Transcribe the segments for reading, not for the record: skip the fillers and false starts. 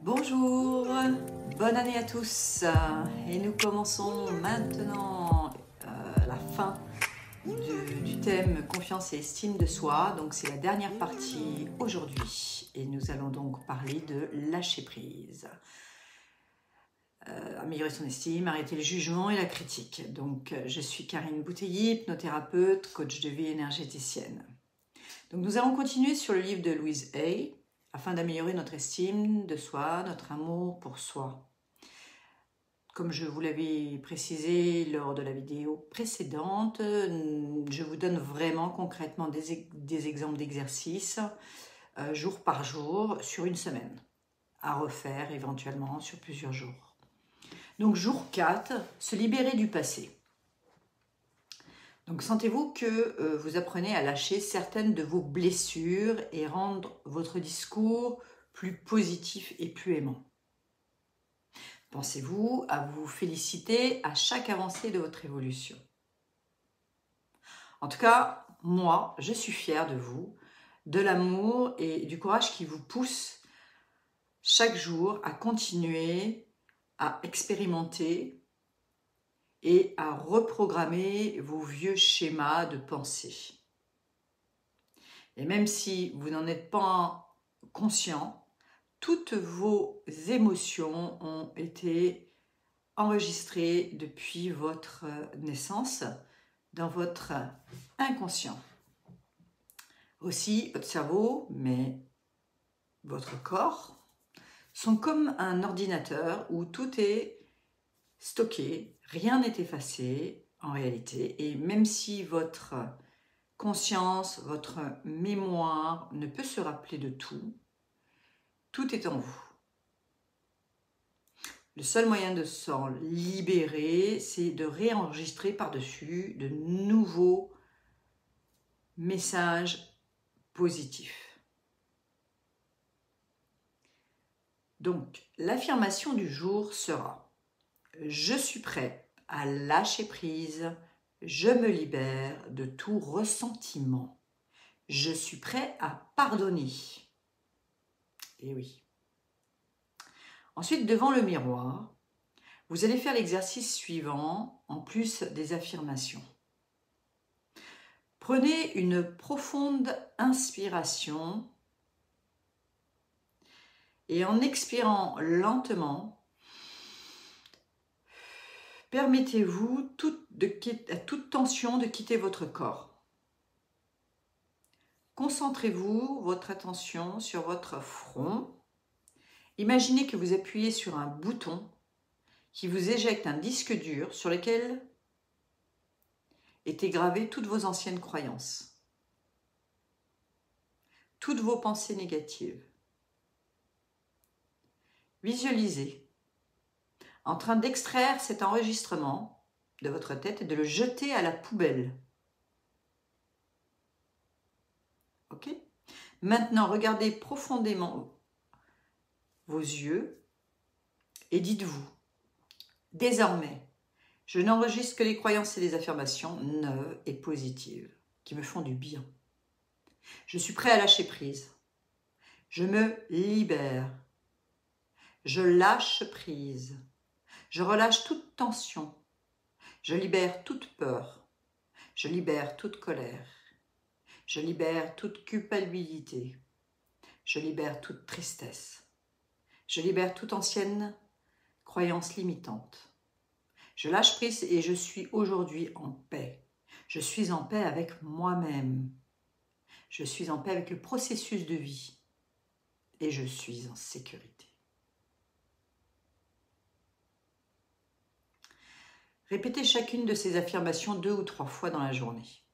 Bonjour, bonne année à tous et nous commençons maintenant la fin du thème confiance et estime de soi. Donc c'est la dernière partie aujourd'hui et nous allons donc parler de lâcher prise. Améliorer son estime, arrêter le jugement et la critique. Donc je suis Karine Bouteilly, hypnothérapeute, coach de vie énergéticienne. Donc nous allons continuer sur le livre de Louise Hay, afin d'améliorer notre estime de soi, notre amour pour soi. Comme je vous l'avais précisé lors de la vidéo précédente, je vous donne vraiment concrètement des exemples d'exercices jour par jour sur une semaine, à refaire éventuellement sur plusieurs jours. Donc jour 4, se libérer du passé. Donc sentez-vous que vous apprenez à lâcher certaines de vos blessures et rendre votre discours plus positif et plus aimant. Pensez-vous à vous féliciter à chaque avancée de votre évolution. En tout cas, moi, je suis fière de vous, de l'amour et du courage qui vous pousse chaque jour à continuer à expérimenter et à reprogrammer vos vieux schémas de pensée. Et même si vous n'en êtes pas conscient, toutes vos émotions ont été enregistrées depuis votre naissance dans votre inconscient. Aussi, votre cerveau, mais votre corps, sont comme un ordinateur où tout est stocké, rien n'est effacé en réalité, et même si votre conscience, votre mémoire ne peut se rappeler de tout, tout est en vous. Le seul moyen de s'en libérer, c'est de réenregistrer par-dessus de nouveaux messages positifs. Donc, l'affirmation du jour sera « Je suis prêt à lâcher prise, je me libère de tout ressentiment. Je suis prêt à pardonner. » Et oui. Ensuite, devant le miroir, vous allez faire l'exercice suivant, en plus des affirmations. Prenez une profonde inspiration et en expirant lentement, permettez-vous à toute tension de quitter votre corps. Concentrez-vous votre attention sur votre front. Imaginez que vous appuyez sur un bouton qui vous éjecte un disque dur sur lequel étaient gravées toutes vos anciennes croyances, toutes vos pensées négatives. Visualisez en train d'extraire cet enregistrement de votre tête et de le jeter à la poubelle. Ok ? Maintenant, regardez profondément vos yeux et dites-vous, désormais, je n'enregistre que les croyances et les affirmations neuves et positives qui me font du bien. Je suis prêt à lâcher prise. Je me libère. Je lâche prise. Je relâche toute tension. Je libère toute peur. Je libère toute colère. Je libère toute culpabilité. Je libère toute tristesse. Je libère toute ancienne croyance limitante. Je lâche prise et je suis aujourd'hui en paix. Je suis en paix avec moi-même. Je suis en paix avec le processus de vie. Et je suis en sécurité. Répétez chacune de ces affirmations 2 ou 3 fois dans la journée.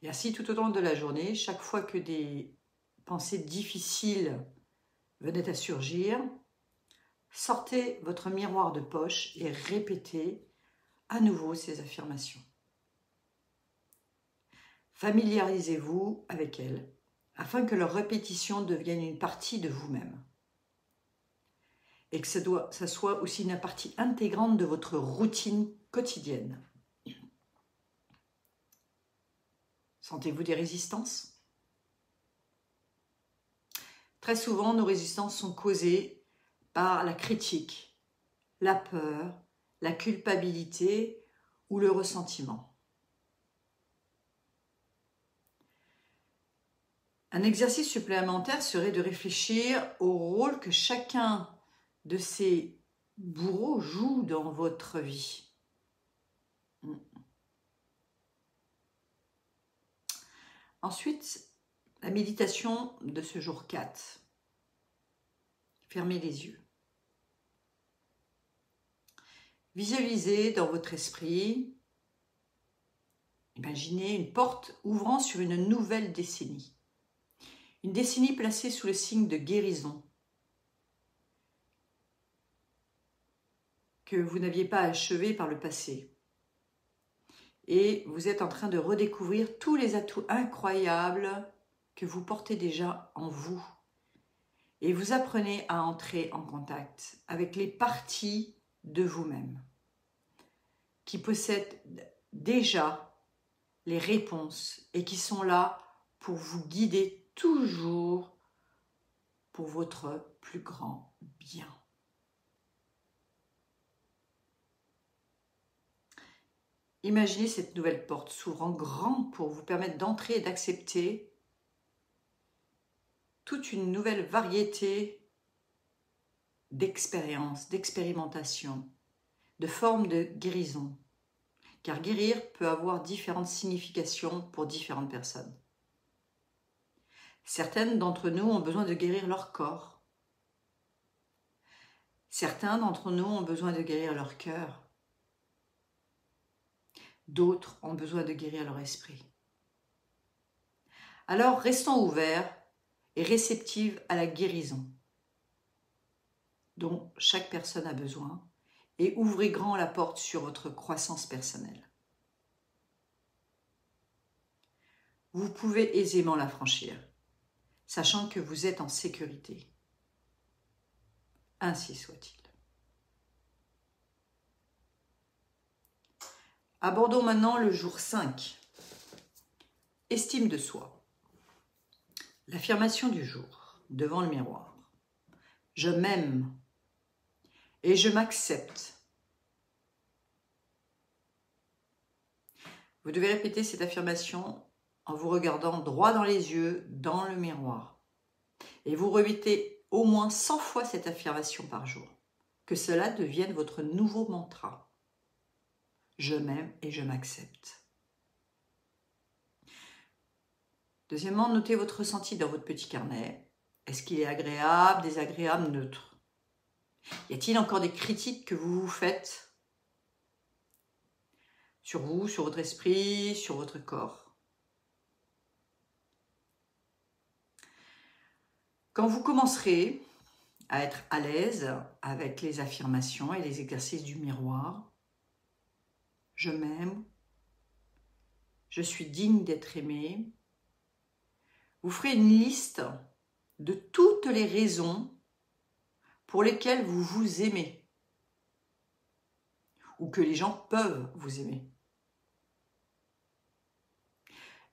Et ainsi, tout au long de la journée, chaque fois que des pensées difficiles venaient à surgir, sortez votre miroir de poche et répétez à nouveau ces affirmations. Familiarisez-vous avec elles afin que leur répétition devienne une partie de vous-même et que ça soit aussi une partie intégrante de votre routine quotidienne. Sentez-vous des résistances ? Très souvent, nos résistances sont causées par la critique, la peur, la culpabilité ou le ressentiment. Un exercice supplémentaire serait de réfléchir au rôle que chacun de ces bourreaux joue dans votre vie. Ensuite, la méditation de ce jour 4. Fermez les yeux. Visualisez dans votre esprit, imaginez une porte ouvrant sur une nouvelle décennie. Une décennie placée sous le signe de guérison que vous n'aviez pas achevé par le passé. Et vous êtes en train de redécouvrir tous les atouts incroyables que vous portez déjà en vous. Et vous apprenez à entrer en contact avec les parties de vous-même qui possèdent déjà les réponses et qui sont là pour vous guider toujours pour votre plus grand bien. Imaginez cette nouvelle porte s'ouvrant grand pour vous permettre d'entrer et d'accepter toute une nouvelle variété d'expériences, d'expérimentations, de formes de guérison. Car guérir peut avoir différentes significations pour différentes personnes. Certaines d'entre nous ont besoin de guérir leur corps. Certains d'entre nous ont besoin de guérir leur cœur. D'autres ont besoin de guérir leur esprit. Alors restons ouverts et réceptifs à la guérison dont chaque personne a besoin et ouvrez grand la porte sur votre croissance personnelle. Vous pouvez aisément la franchir, sachant que vous êtes en sécurité. Ainsi soit-il. Abordons maintenant le jour 5. Estime de soi. L'affirmation du jour, devant le miroir. Je m'aime et je m'accepte. Vous devez répéter cette affirmation en vous regardant droit dans les yeux, dans le miroir. Et vous répétez au moins 100 fois cette affirmation par jour. Que cela devienne votre nouveau mantra. Je m'aime et je m'accepte. Deuxièmement, notez votre ressenti dans votre petit carnet. Est-ce qu'il est agréable, désagréable, neutre? Y a-t-il encore des critiques que vous vous faites sur vous, sur votre esprit, sur votre corps? Quand vous commencerez à être à l'aise avec les affirmations et les exercices du miroir, je m'aime, je suis digne d'être aimé, vous ferez une liste de toutes les raisons pour lesquelles vous vous aimez ou que les gens peuvent vous aimer.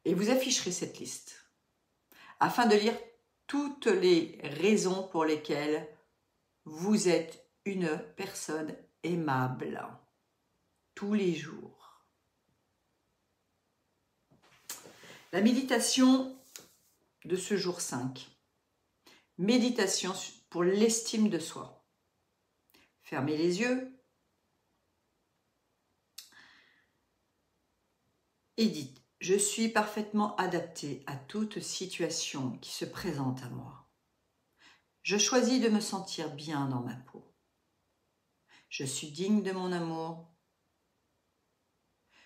Et vous afficherez cette liste afin de lire toutes les raisons pour lesquelles vous êtes une personne aimable tous les jours. La méditation de ce jour 5. Méditation pour l'estime de soi. Fermez les yeux et dites: je suis parfaitement adapté à toute situation qui se présente à moi. Je choisis de me sentir bien dans ma peau. Je suis digne de mon amour.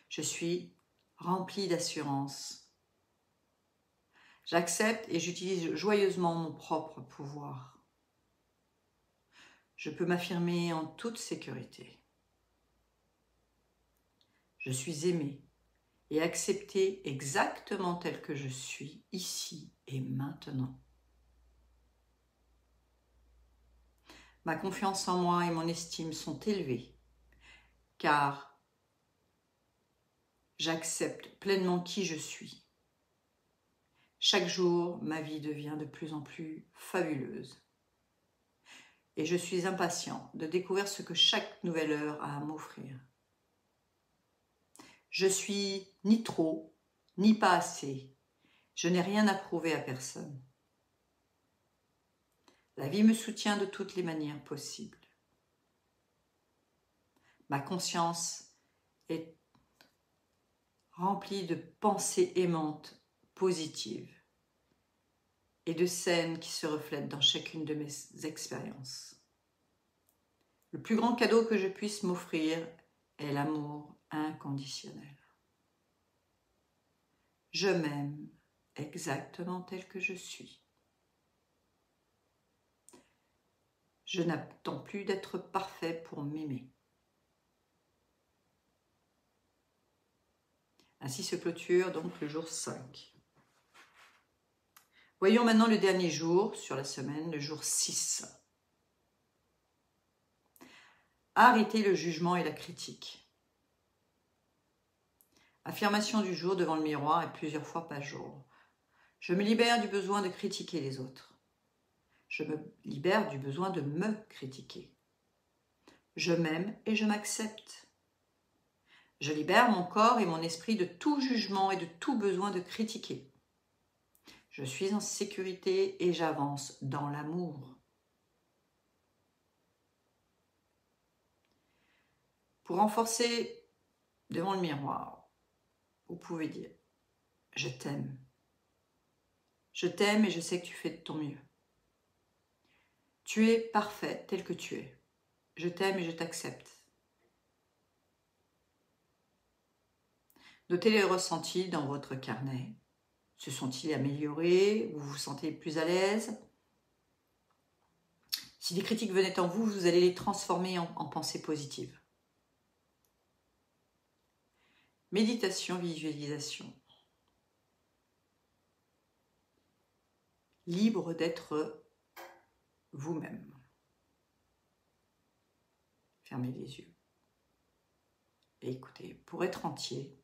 Je suis rempli d'assurance. J'accepte et j'utilise joyeusement mon propre pouvoir. Je peux m'affirmer en toute sécurité. Je suis aimé et accepté exactement tel que je suis, ici et maintenant. Ma confiance en moi et mon estime sont élevées, car j'accepte pleinement qui je suis. Chaque jour, ma vie devient de plus en plus fabuleuse. Et je suis impatient de découvrir ce que chaque nouvelle heure a à m'offrir. Je suis ni trop, ni pas assez. Je n'ai rien à prouver à personne. La vie me soutient de toutes les manières possibles. Ma conscience est remplie de pensées aimantes, positives, et de scènes qui se reflètent dans chacune de mes expériences. Le plus grand cadeau que je puisse m'offrir est l'amour inconditionnel. Je m'aime exactement tel que je suis. Je n'attends plus d'être parfait pour m'aimer. Ainsi se clôture donc le jour 5. Voyons maintenant le dernier jour sur la semaine, le jour 6. Arrêtez le jugement et la critique. Affirmation du jour devant le miroir et plusieurs fois par jour. Je me libère du besoin de critiquer les autres. Je me libère du besoin de me critiquer. Je m'aime et je m'accepte. Je libère mon corps et mon esprit de tout jugement et de tout besoin de critiquer. Je suis en sécurité et j'avance dans l'amour. Pour renforcer devant le miroir, vous pouvez dire « Je t'aime. Je t'aime et je sais que tu fais de ton mieux. Tu es parfait tel que tu es. Je t'aime et je t'accepte. » Notez les ressentis dans votre carnet. Se sont-ils améliorés? Vous vous sentez plus à l'aise? Si des critiques venaient en vous, vous allez les transformer en pensées positives. Méditation, visualisation. Libre d'être vous-même. Fermez les yeux. Et écoutez, pour être entier,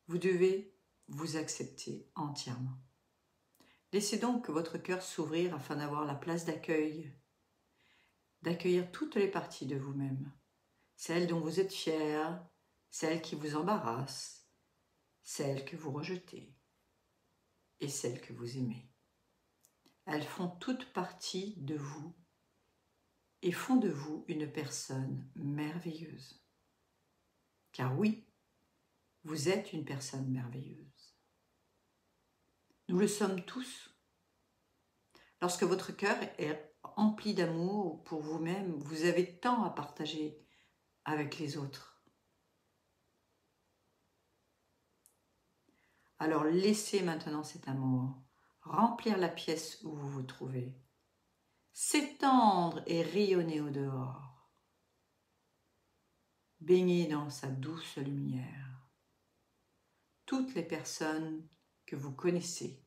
vous devez vous accepter entièrement. Laissez donc votre cœur s'ouvrir afin d'avoir la place d'accueillir toutes les parties de vous-même, celles dont vous êtes fiers, celles qui vous embarrassent, celles que vous rejetez et celles que vous aimez. Elles font toutes partie de vous et font de vous une personne merveilleuse. Car oui, vous êtes une personne merveilleuse. Nous le sommes tous. Lorsque votre cœur est rempli d'amour pour vous-même, vous avez tant à partager avec les autres. Alors laissez maintenant cet amour remplir la pièce où vous vous trouvez, s'étendre et rayonner au dehors. Baignez dans sa douce lumière toutes les personnes que vous connaissez.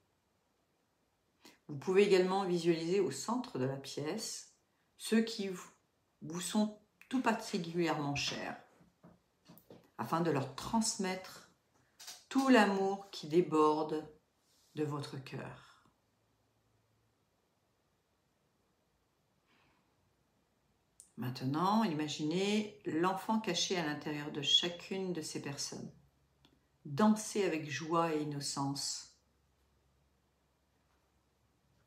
Vous pouvez également visualiser au centre de la pièce ceux qui vous sont tout particulièrement chers, afin de leur transmettre tout l'amour qui déborde de votre cœur. Maintenant, imaginez l'enfant caché à l'intérieur de chacune de ces personnes. Dansez avec joie et innocence,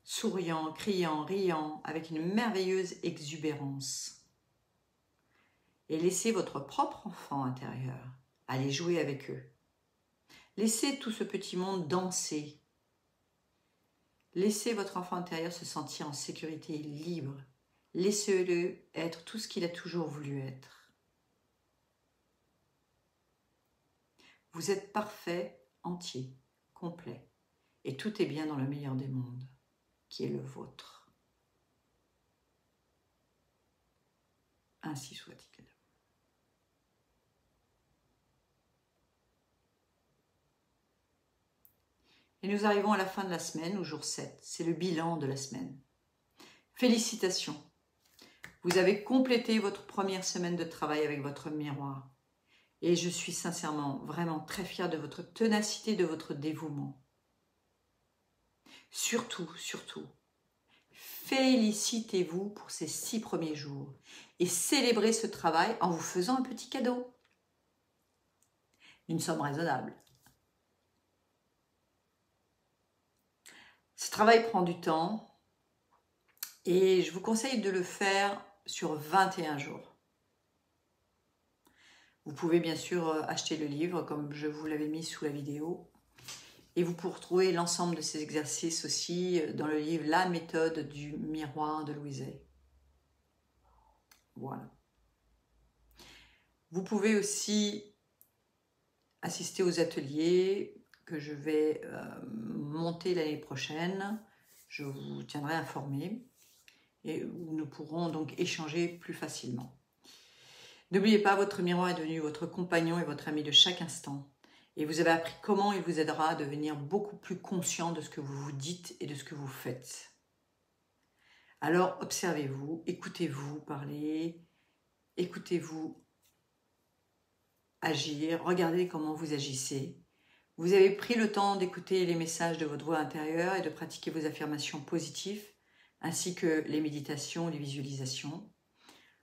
souriant, criant, riant, avec une merveilleuse exubérance. Et laissez votre propre enfant intérieur aller jouer avec eux. Laissez tout ce petit monde danser. Laissez votre enfant intérieur se sentir en sécurité et libre. Laissez-le être tout ce qu'il a toujours voulu être. Vous êtes parfait, entier, complet, et tout est bien dans le meilleur des mondes, qui est le vôtre. Ainsi soit-il. Et nous arrivons à la fin de la semaine, au jour 7. C'est le bilan de la semaine. Félicitations! Vous avez complété votre première semaine de travail avec votre miroir. Et je suis sincèrement, vraiment très fière de votre ténacité, de votre dévouement. Surtout, surtout, félicitez-vous pour ces 6 premiers jours et célébrez ce travail en vous faisant un petit cadeau. Une somme raisonnable. Ce travail prend du temps et je vous conseille de le faire sur 21 jours. Vous pouvez bien sûr acheter le livre comme je vous l'avais mis sous la vidéo. Et vous pourrez retrouver l'ensemble de ces exercices aussi dans le livre La méthode du miroir de Louise Hay. Voilà. Vous pouvez aussi assister aux ateliers que je vais monter l'année prochaine. Je vous tiendrai informé et où nous pourrons donc échanger plus facilement. N'oubliez pas, votre miroir est devenu votre compagnon et votre ami de chaque instant. Et vous avez appris comment il vous aidera à devenir beaucoup plus conscient de ce que vous vous dites et de ce que vous faites. Alors observez-vous, écoutez-vous parler, écoutez-vous agir, regardez comment vous agissez. Vous avez pris le temps d'écouter les messages de votre voix intérieure et de pratiquer vos affirmations positives, ainsi que les méditations, les visualisations.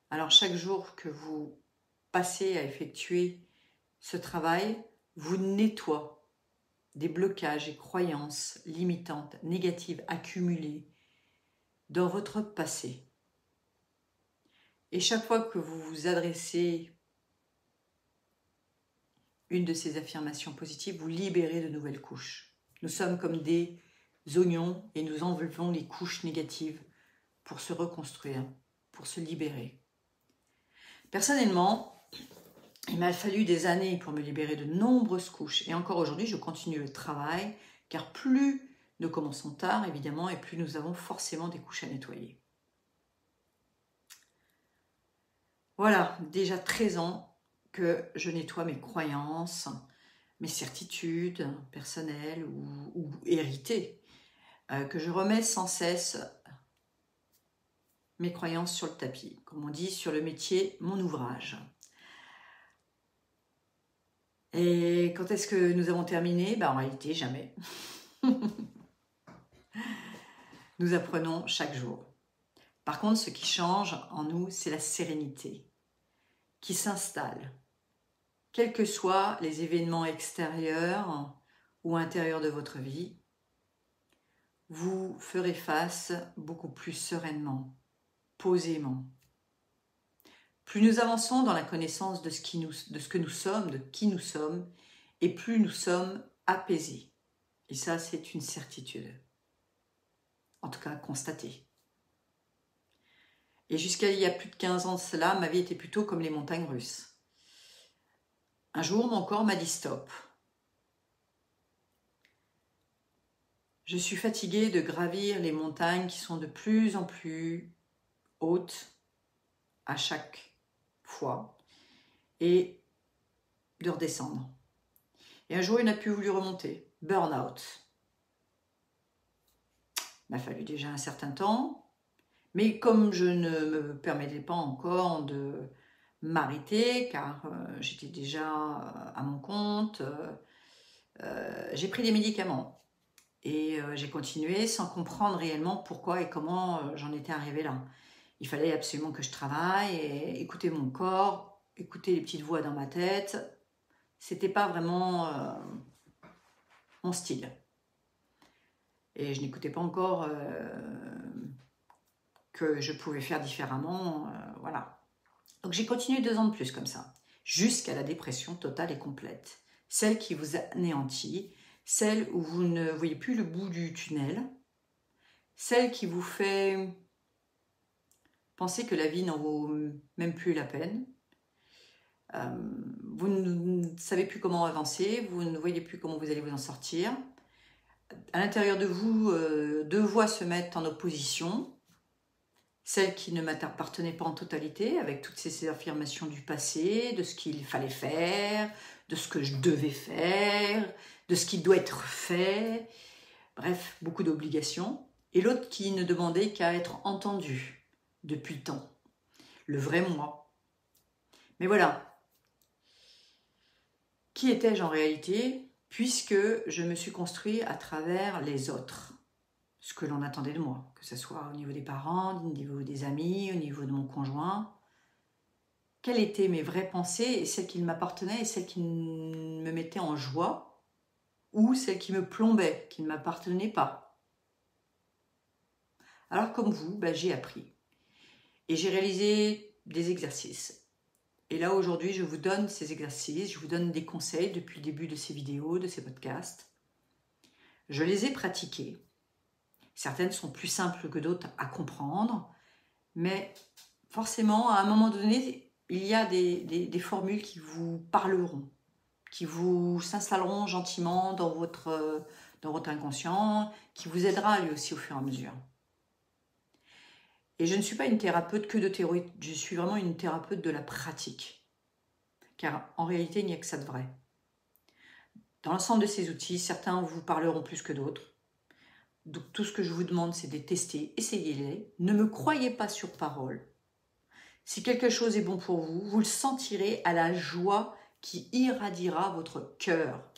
Alors chaque jour que vous passez à effectuer ce travail, vous nettoie des blocages et croyances limitantes, négatives, accumulées dans votre passé. Et chaque fois que vous vous adressez une de ces affirmations positives, vous libérez de nouvelles couches. Nous sommes comme des oignons et nous enlevons les couches négatives pour se reconstruire, pour se libérer. Personnellement, il m'a fallu des années pour me libérer de nombreuses couches. Et encore aujourd'hui, je continue le travail, car plus nous commençons tard, évidemment, et plus nous avons forcément des couches à nettoyer. Voilà, déjà 13 ans que je nettoie mes croyances, mes certitudes personnelles ou héritées, que je remets sans cesse mes croyances sur le tapis. Comme on dit, sur le métier, mon ouvrage. Et quand est-ce que nous avons terminé? En réalité, jamais. Nous apprenons chaque jour. Par contre, ce qui change en nous, c'est la sérénité qui s'installe. Quels que soient les événements extérieurs ou intérieurs de votre vie, vous ferez face beaucoup plus sereinement, posément. Plus nous avançons dans la connaissance de ce que nous sommes, de qui nous sommes, et plus nous sommes apaisés. Et ça, c'est une certitude. En tout cas, constatée. Et jusqu'à il y a plus de 15 ans de cela, ma vie était plutôt comme les montagnes russes. Un jour, mon corps m'a dit stop. Je suis fatiguée de gravir les montagnes qui sont de plus en plus hautes à chaque fois et de redescendre. Et un jour, il n'a plus voulu remonter. Burn-out. Il m'a fallu déjà un certain temps, mais comme je ne me permettais pas encore de m'arrêter, car j'étais déjà à mon compte, j'ai pris des médicaments. Et j'ai continué sans comprendre réellement pourquoi et comment j'en étais arrivée là. Il fallait absolument que je travaille et écouter mon corps, écouter les petites voix dans ma tête. C'était pas vraiment mon style. Et je n'écoutais pas encore que je pouvais faire différemment. Voilà. Donc j'ai continué 2 ans de plus comme ça, jusqu'à la dépression totale et complète. Celle qui vous anéantit, celle où vous ne voyez plus le bout du tunnel, celle qui vous fait penser que la vie n'en vaut même plus la peine. Vous ne savez plus comment avancer, vous ne voyez plus comment vous allez vous en sortir. À l'intérieur de vous, 2 voix se mettent en opposition. Celle qui ne m'appartenait pas en totalité, avec toutes ces affirmations du passé, de ce qu'il fallait faire, de ce que je devais faire, de ce qui doit être fait. Bref, beaucoup d'obligations. Et l'autre qui ne demandait qu'à être entendu depuis le temps. Le vrai moi. Mais voilà. Qui étais-je en réalité, puisque je me suis construit à travers les autres? ce que l'on attendait de moi, que ce soit au niveau des parents, au niveau des amis, au niveau de mon conjoint. Quelles étaient mes vraies pensées et celles qui m'appartenaient et celles qui me mettaient en joie ou celles qui me plombaient, qui ne m'appartenaient pas. Alors comme vous, j'ai appris et j'ai réalisé des exercices. Et là aujourd'hui, je vous donne ces exercices, je vous donne des conseils depuis le début de ces vidéos, de ces podcasts. Je les ai pratiqués. Certaines sont plus simples que d'autres à comprendre, mais forcément, à un moment donné, il y a des formules qui vous parleront, qui vous s'installeront gentiment dans votre inconscient, qui vous aidera lui aussi au fur et à mesure. Et je ne suis pas une thérapeute que de théorie, je suis vraiment une thérapeute de la pratique. Car en réalité, il n'y a que ça de vrai. Dans l'ensemble de ces outils, certains vous parleront plus que d'autres. Donc tout ce que je vous demande, c'est de les tester, essayez-les. Ne me croyez pas sur parole. Si quelque chose est bon pour vous, vous le sentirez à la joie qui irradiera votre cœur.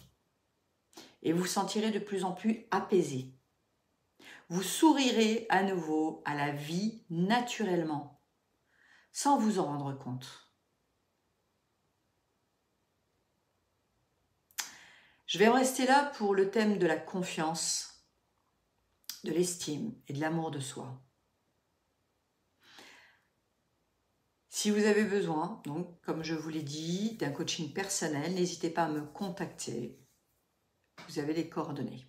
Et vous vous sentirez de plus en plus apaisé. Vous sourirez à nouveau à la vie naturellement, sans vous en rendre compte. Je vais en rester là pour le thème de la confiance, de l'estime et de l'amour de soi. Si vous avez besoin, donc, comme je vous l'ai dit, d'un coaching personnel, n'hésitez pas à me contacter. Vous avez les coordonnées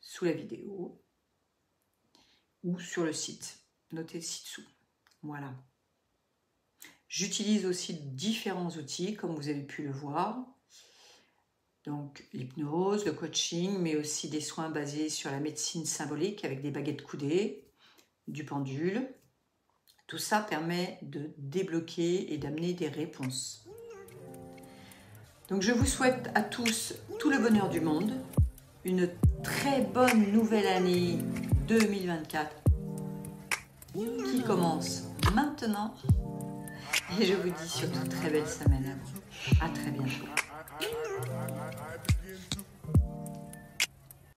sous la vidéo ou sur le site. Notez ci-dessous. Voilà. J'utilise aussi différents outils, comme vous avez pu le voir. Donc l'hypnose, le coaching, mais aussi des soins basés sur la médecine symbolique avec des baguettes coudées, du pendule. Tout ça permet de débloquer et d'amener des réponses. Donc je vous souhaite à tous tout le bonheur du monde, une très bonne nouvelle année 2024 qui commence maintenant. Et je vous dis surtout très belle semaine à vous. À très bientôt.